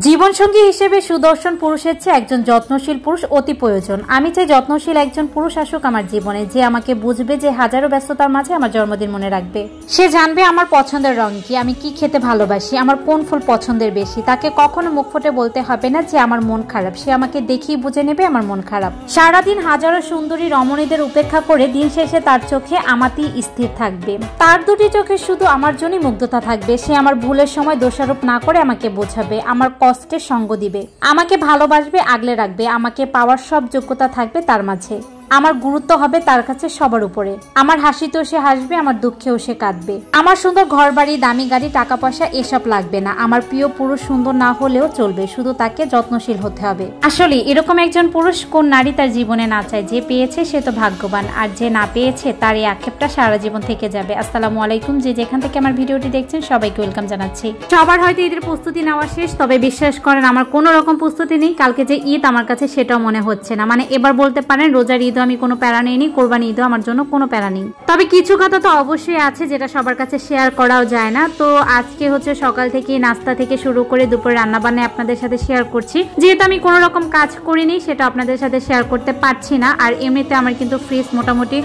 জীবনসঙ্গী হিসেবে সুদর্শন পুরুষের চেয়ে একজন যত্নশীল পুরুষ অতি প্রয়োজন। আমি চাই যত্নশীল একজন পুরুষ আসুক আমার জীবনে, যে আমাকে বুঝবে, যে হাজারো ব্যস্ততার মাঝে আমার জন্মদিন মনে রাখবে। সে জানবে আমার পছন্দের রং কি, আমি কি খেতে ভালোবাসি, আমার কোন ফুল পছন্দের বেশি। তাকে কখনো মুখ ফুটে বলতে হবে না যে আমার মন খারাপ, সে আমাকে দেখেই বুঝে নেবে আমার মন খারাপ। সারাদিন হাজারো সুন্দরী রমণীদের উপেক্ষা করে দিন শেষে তার চোখে আমাতেই স্থির থাকবে। তার দুটি চোখে শুধু আমার জন্যই মুগ্ধতা থাকবে। সে আমার ভুলের সময় দোষারোপ না করে আমাকে বোঝাবে, আমার কষ্টের সঙ্গ দিবে, আমাকে ভালোবাসবে, আগলে রাখবে। আমাকে পাওয়ার সব যোগ্যতা থাকবে তার মাঝে। আমার গুরুত্ব হবে তার কাছে সবার উপরে। আমার হাসিতেও সে হাসবে, আমার দুঃখেও সে কাঁদবে। আমার সুন্দর ঘর বাড়ি, দামি গাড়ি, টাকা পয়সা এসব লাগবে না। আমার প্রিয় পুরুষ সুন্দর না হলেও চলবে, শুধু তাকে যত্নশীল হতে হবে। আসলে এরকম একজন পুরুষ কোন নারী তার জীবনে না চায়? যে পেয়েছে সে তো ভাগ্যবান, আর যে না পেয়েছে তার এই আক্ষেপটা সারা জীবন থেকে যাবে। আসসালামু আলাইকুম, যে যেখান থেকে আমার ভিডিওটি দেখছেন সবাইকে ওয়েলকাম জানাচ্ছি। সবার হয়তো ঈদের প্রস্তুতি নেওয়া শেষ, তবে বিশ্বাস করেন আমার কোনো রকম প্রস্তুতি নেই। কালকে যে ঈদ আমার কাছে সেটাও মনে হচ্ছে না। মানে এবার বলতে পারেন রোজার ঈদ আমি কোনো প্যারা নেইনি, কোরবানি ঈদও আমার জন্য কোনো প্যারা নেই। তবে কিছু কথা তো অবশ্যই আছে যেটা সবার কাছে শেয়ার করাও যায় না। তো আজকে হচ্ছে সকাল থেকে নাস্তা থেকে শুরু করে দুপুরে রান্না বান্না আপনাদের সাথে শেয়ার করছি। যেহেতু আমি কোনো রকম কাজ করিনি সেটা আপনাদের সাথে শেয়ার করতে পারছি না। আর এমনিতে আমার কিন্তু ফ্রিজ মোটামুটি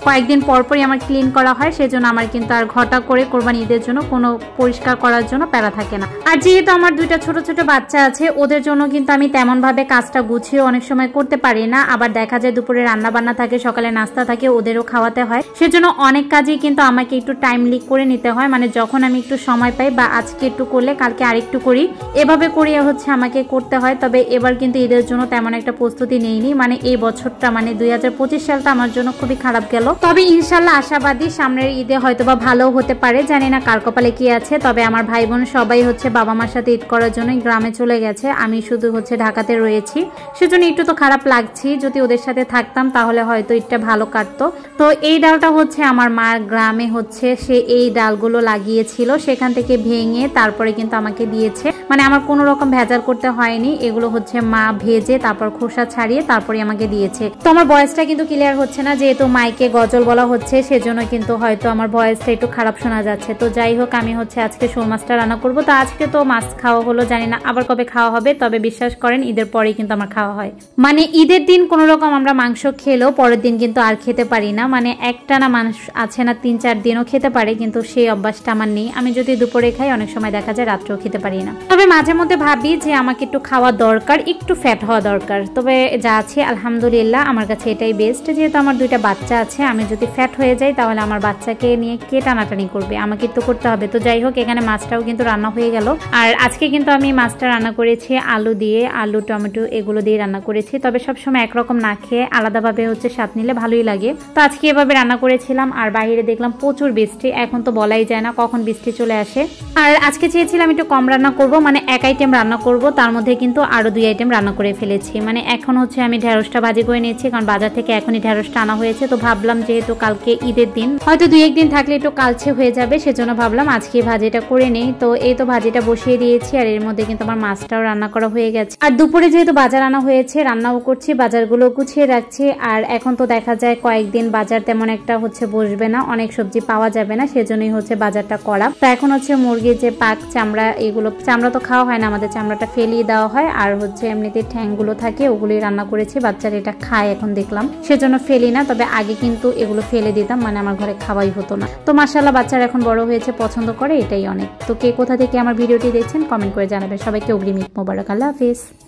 কয়েকদিন পরপরই আমার ক্লিন করা হয়, সেজন্য আমার কিন্তু আর ঘটা করে কোরবানি ঈদের জন্য কোনো পরিষ্কার করার জন্য প্যারা থাকে না। আর যেহেতু আমার দুইটা ছোট ছোট বাচ্চা আছে, ওদের জন্য কিন্তু আমি তেমন ভাবে কাজটা গুছিয়ে অনেক সময় করতে পারি না। আবার দেখা যায় দুপুরে রান্না বান্না থাকে, সকালে নাস্তা থাকে, ওদেরও খাওয়াতে হয়। সেজন্য অনেক কাজই কিন্তু আমাকে একটু টাইমলি করে নিতে হয়। মানে যখন আমি একটু সময় পাই, বা আজকে একটু করলে কালকে আরেকটু করি, এভাবে করিয়ে হচ্ছে আমাকে করতে হয়। তবে এবার কিন্তু ঈদের জন্য তেমন একটা প্রস্তুতি নেইনি। মানে এই বছরটা মানে 2025 সালটা আমার জন্য খুবই খারাপ গেল। তবে ইনশাল্লাহ আশাবাদী সামনের ঈদে হয়তোবা ভালো হতে পারে, জানি না কার কপালে কি আছে। তবে আমার ভাই বোন সবাই হচ্ছে বাবা মার সাথে ঈদ করার জন্য গ্রামে চলে গেছে, আমি শুধু হচ্ছে ঢাকাতে রয়েছি। সেজন্য একটু তো খারাপ লাগছে। যদি ওদের সাথে থাকতাম তাহলে হয়তো ঈদটা ভালো কাটতো। তো এই ডালটা হচ্ছে আমার মার গ্রামে হচ্ছে সে এই ডালগুলো লাগিয়েছিল, সেখান থেকে ভেঙে তারপরে কিন্তু আমাকে দিয়েছে। মানে আমার কোনো রকম ভেজাল করতে হয়নি, এগুলো হচ্ছে মা ভেজে তারপর খোসা ছাড়িয়ে তারপরে আমাকে দিয়েছে। তো আমার ভয়েসটা কিন্তু ক্লিয়ার হচ্ছে না, যেহেতু মাইকে গজল বলা হচ্ছে সেজন্য কিন্তু হয়তো আমার ভয়েসটা একটু খারাপ শোনা যাচ্ছে। তো যাই হোক, আমি হচ্ছে আজকে শোল মাছটা রান্না করবো। তো আজকে তো মাছ খাওয়া হলো, জানি না আবার কবে খাওয়া হবে। তবে বিশ্বাস করেন ঈদের পরেই কিন্তু আমার খাওয়া হয়। মানে ঈদের দিন কোনো রকম আমরা মাংস খেলেও পরের দিন কিন্তু আর খেতে পারি না। মানে একটানা মানুষ আছে না 3-4 দিনও খেতে পারে, কিন্তু সেই অভ্যাসটা আমার নেই। আমি যদি দুপুরে খাই অনেক সময় দেখা যায় রাত্রেও খেতে পারি না। তবে মাঝে মধ্যে ভাবি যে আমাকে একটু খাওয়া দরকার, একটু ফ্যাট হওয়া দরকার। তবে যা আছে আলহামদুলিল্লাহ আমার কাছে এটাই বেস্ট। যেহেতু আমার দুইটা বাচ্চা আছে, আমি যদি ফ্যাট হয়ে যাই তাহলে আমার বাচ্চাকে নিয়ে কে টানাটানি করবে, আমাকে তো করতে হবে। তো যাই হোক, এখানে মাছটাও কিন্তু রান্না হয়ে গেল। আর আজকে কিন্তু আমি মাছটা রান্না করেছি আলু দিয়ে, আলু টমেটো এগুলো দিয়ে রান্না করেছি। তবে সবসময় একরকম না খেয়ে আলাদাভাবে হচ্ছে স্বাদ নিলে ভালোই লাগে। তো আজকে এভাবে রান্না করেছিলাম। আর বাইরে দেখলাম প্রচুর বৃষ্টি, এখন তো বলাই যায় না কখন বৃষ্টি চলে আসে। আর আজকে চেয়েছিলাম একটু কম রান্না করব, মানে 1 আইটেম রান্না করব, তার মধ্যে কিন্তু আরো 2 আইটেম রান্না করে ফেলেছি। মানে এখন হচ্ছে আমি ঢেঁড়সটা ভাজি করে নিয়েছি, কারণ বাজার থেকে এখনই ঢেঁড়সটা আনা হয়েছে। তো ভাবলাম যেহেতু কালকে ঈদের দিন, হয়তো 2-1 দিন থাকলে একটু কালচে হয়ে যাবে, সেজন্য ভাবলাম আজকে ভাজিটা করে নেই। তো এই তো ভাজিটা বসিয়ে দিয়েছি, আর এর মধ্যে কিন্তু আমার মাছটাও রান্না করা হয়ে গেছে। আর দুপুরে যেহেতু বাজার আনা হয়েছে, রান্নাও করছি, বাজারগুলো গুছিয়ে রাখছি। আর এখন তো দেখা যায় কয়েকদিন বাজার তেমন একটা হচ্ছে বসবে না, অনেক সবজি পাওয়া যাবে না, সেজন্যই হচ্ছে বাজারটা করা। তো এখন হচ্ছে মুরগির যে পাক চামড়া, এগুলো চামড়া তো খাওয়া হয় না, আমাদের চামড়াটা ফেলিয়ে দেওয়া হয়। আর হচ্ছে এমনিতে ঠ্যাংগুলো থাকে, ওগুলোই রান্না করেছি। বাচ্চারা এটা খায় এখন দেখলাম, সেজন্য ফেলি না। তবে আগে কিন্তু এগুলো ফেলে দিতাম, মানে আমার ঘরে খাওয়াই হতো না। তো মাশাআল্লাহ বাচ্চারা এখন বড় হয়েছে, পছন্দ করে, এটাই অনেক। তো কে কোথা থেকে আমার ভিডিওটি দেখছেন কমেন্ট করে জানাবেন। সবাইকে অগ্রিম ঈদ মোবারক। আল্লাহ হাফেজ।